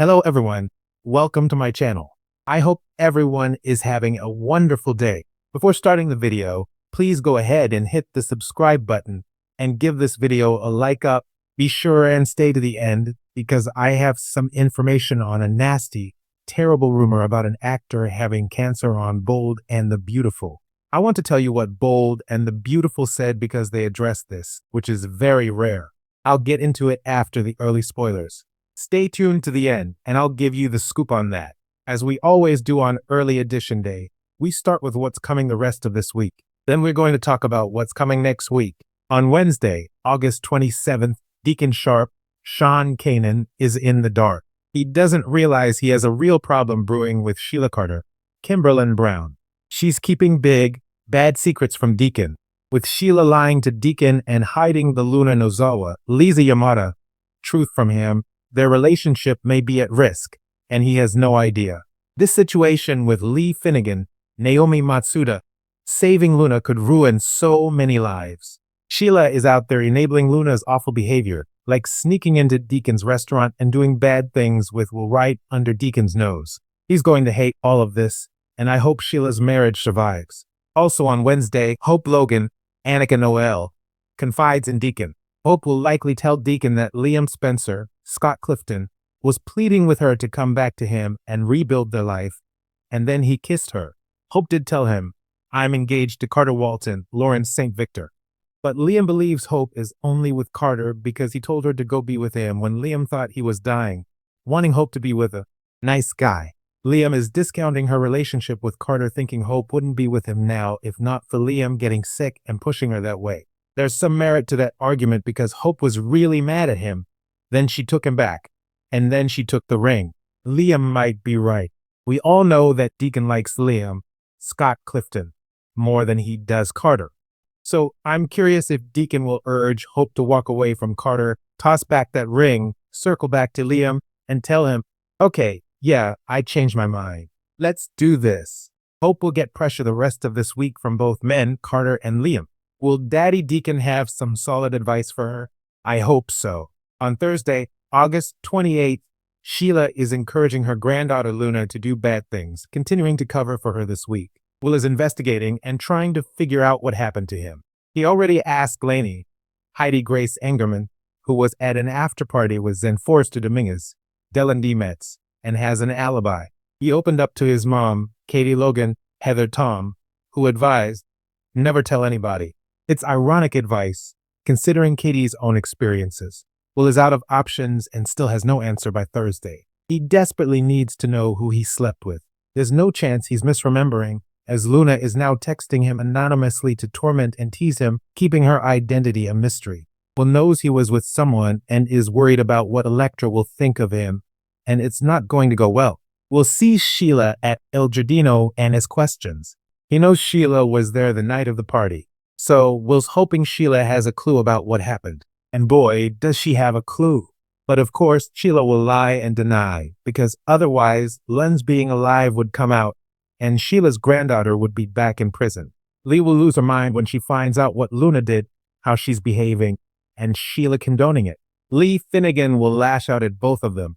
Hello everyone, welcome to my channel. I hope everyone is having a wonderful day. Before starting the video, please go ahead and hit the subscribe button and give this video a like up. Be sure and stay to the end because I have some information on a nasty, terrible rumor about an actor having cancer on Bold and the Beautiful. I want to tell you what Bold and the Beautiful said because they addressed this, which is very rare. I'll get into it after the early spoilers. Stay tuned to the end, and I'll give you the scoop on that. As we always do on Early Edition Day, we start with what's coming the rest of this week. Then we're going to talk about what's coming next week. On Wednesday, August 27th, Deacon Sharp, Sean Kanan, is in the dark. He doesn't realize he has a real problem brewing with Sheila Carter, Kimberlyn Brown. She's keeping big, bad secrets from Deacon, with Sheila lying to Deacon and hiding the Luna Nozawa, Lisa Yamada, truth from him. Their relationship may be at risk, and he has no idea. This situation with Lee Finnegan, Naomi Matsuda, saving Luna could ruin so many lives. Sheila is out there enabling Luna's awful behavior, like sneaking into Deacon's restaurant and doing bad things with Will right under Deacon's nose. He's going to hate all of this, and I hope Sheila's marriage survives. Also on Wednesday, Hope Logan, Annika Noel, confides in Deacon. Hope will likely tell Deacon that Liam Spencer, Scott Clifton, was pleading with her to come back to him and rebuild their life, and then he kissed her. Hope did tell him, "I'm engaged to Carter Walton, Lawrence St. Victor." But Liam believes Hope is only with Carter because he told her to go be with him when Liam thought he was dying, wanting Hope to be with a nice guy. Liam is discounting her relationship with Carter, thinking Hope wouldn't be with him now if not for Liam getting sick and pushing her that way. There's some merit to that argument because Hope was really mad at him. Then she took him back, and then she took the ring. Liam might be right. We all know that Deacon likes Liam, Scott Clifton, more than he does Carter. So I'm curious if Deacon will urge Hope to walk away from Carter, toss back that ring, circle back to Liam, and tell him, "Okay, yeah, I changed my mind. Let's do this." Hope will get pressure the rest of this week from both men, Carter and Liam. Will Daddy Deacon have some solid advice for her? I hope so. On Thursday, August 28th, Sheila is encouraging her granddaughter Luna to do bad things, continuing to cover for her this week. Will is investigating and trying to figure out what happened to him. He already asked Lainey, Heidi Grace Engerman, who was at an after-party with Zen Forrester Dominguez, Dylan D. Metz, and has an alibi. He opened up to his mom, Katie Logan, Heather Tom, who advised, never tell anybody. It's ironic advice, considering Katie's own experiences. Will is out of options and still has no answer by Thursday. He desperately needs to know who he slept with. There's no chance he's misremembering, as Luna is now texting him anonymously to torment and tease him, keeping her identity a mystery. Will knows he was with someone and is worried about what Electra will think of him, and it's not going to go well. Will sees Sheila at El Giardino and his questions. He knows Sheila was there the night of the party, so Will's hoping Sheila has a clue about what happened. And boy, does she have a clue. But of course, Sheila will lie and deny, because otherwise, Len's being alive would come out, and Sheila's granddaughter would be back in prison. Lee will lose her mind when she finds out what Luna did, how she's behaving, and Sheila condoning it. Lee Finnegan will lash out at both of them.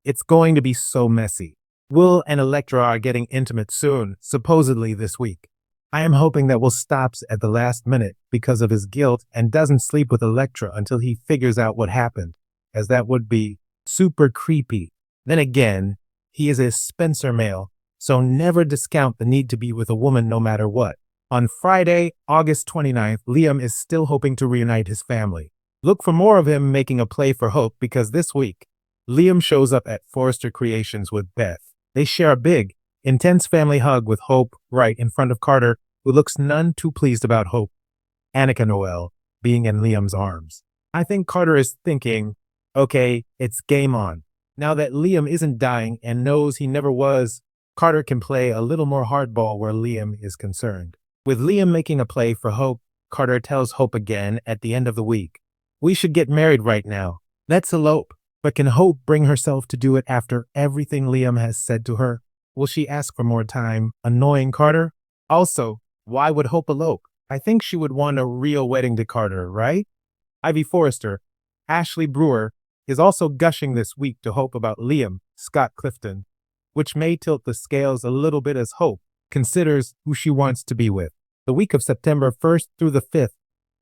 It's going to be so messy. Will and Electra are getting intimate soon, supposedly this week. I am hoping that Will stops at the last minute because of his guilt and doesn't sleep with Electra until he figures out what happened, as that would be super creepy. Then again, he is a Spencer male, so never discount the need to be with a woman no matter what. On Friday, August 29th, Liam is still hoping to reunite his family. Look for more of him making a play for Hope because this week, Liam shows up at Forrester Creations with Beth. They share a big, intense family hug with Hope right in front of Carter, who looks none too pleased about Hope, Annika Noel, being in Liam's arms. I think Carter is thinking, okay, it's game on. Now that Liam isn't dying and knows he never was, Carter can play a little more hardball where Liam is concerned. With Liam making a play for Hope, Carter tells Hope again at the end of the week, "We should get married right now. Let's elope." But can Hope bring herself to do it after everything Liam has said to her? Will she ask for more time, annoying Carter? Also, why would Hope elope? I think she would want a real wedding to Carter, right? Ivy Forrester, Ashley Brewer, is also gushing this week to Hope about Liam Scott Clifton, which may tilt the scales a little bit as Hope considers who she wants to be with. The week of September 1st through the 5th,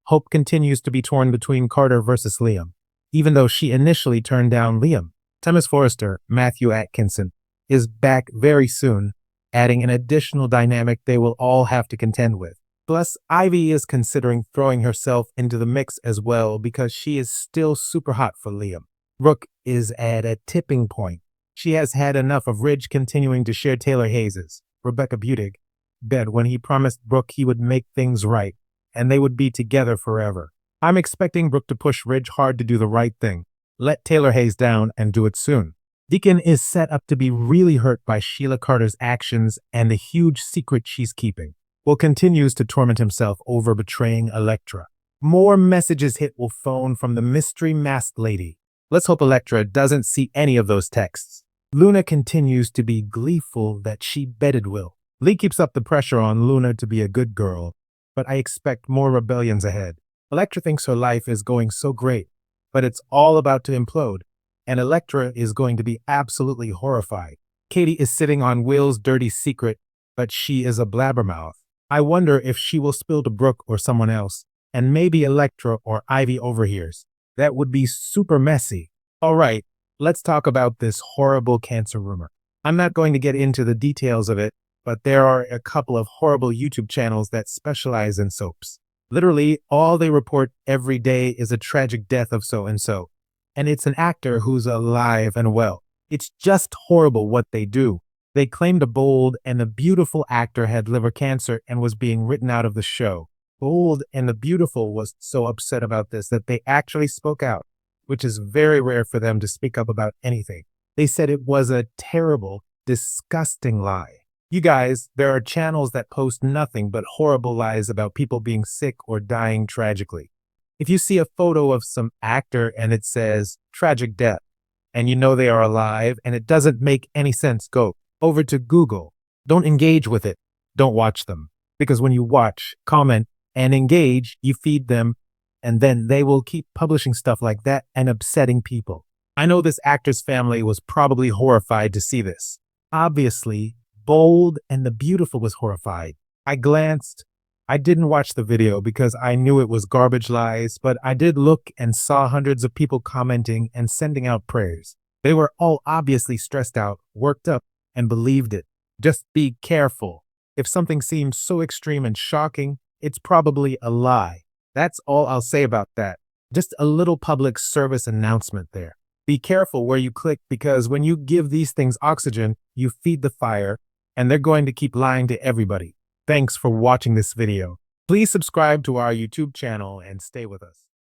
Hope continues to be torn between Carter versus Liam, even though she initially turned down Liam. Thomas Forrester, Matthew Atkinson, is back very soon, adding an additional dynamic they will all have to contend with. Plus, Ivy is considering throwing herself into the mix as well because she is still super hot for Liam. Brooke is at a tipping point. She has had enough of Ridge continuing to share Taylor Hayes' Rebecca Budig bed when he promised Brooke he would make things right and they would be together forever. I'm expecting Brooke to push Ridge hard to do the right thing, let Taylor Hayes down, and do it soon. Deacon is set up to be really hurt by Sheila Carter's actions and the huge secret she's keeping. Will continues to torment himself over betraying Elektra. More messages hit Will phone from the mystery masked lady. Let's hope Elektra doesn't see any of those texts. Luna continues to be gleeful that she bedded Will. Lee keeps up the pressure on Luna to be a good girl, but I expect more rebellions ahead. Elektra thinks her life is going so great, but it's all about to implode, and Elektra is going to be absolutely horrified. Katie is sitting on Will's dirty secret, but she is a blabbermouth. I wonder if she will spill to Brooke or someone else, and maybe Elektra or Ivy overhears. That would be super messy. All right, let's talk about this horrible cancer rumor. I'm not going to get into the details of it, but there are a couple of horrible YouTube channels that specialize in soaps. Literally, all they report every day is a tragic death of so-and-so, and it's an actor who's alive and well. It's just horrible what they do. They claimed a bold and the beautiful actor had liver cancer and was being written out of the show. Bold and the Beautiful was so upset about this that they actually spoke out, which is very rare for them to speak up about anything. They said it was a terrible, disgusting lie. You guys, there are channels that post nothing but horrible lies about people being sick or dying tragically. If you see a photo of some actor and it says tragic death, and you know they are alive and it doesn't make any sense, go over to Google. Don't engage with it. Don't watch them. Because when you watch, comment, and engage, you feed them, and then they will keep publishing stuff like that and upsetting people. I know this actor's family was probably horrified to see this. Obviously, Bold and the Beautiful was horrified. I glanced. I didn't watch the video because I knew it was garbage lies, but I did look and saw hundreds of people commenting and sending out prayers. They were all obviously stressed out, worked up, and believed it. Just be careful. If something seems so extreme and shocking, it's probably a lie. That's all I'll say about that. Just a little public service announcement there. Be careful where you click because when you give these things oxygen, you feed the fire, and they're going to keep lying to everybody. Thanks for watching this video. Please subscribe to our YouTube channel and stay with us.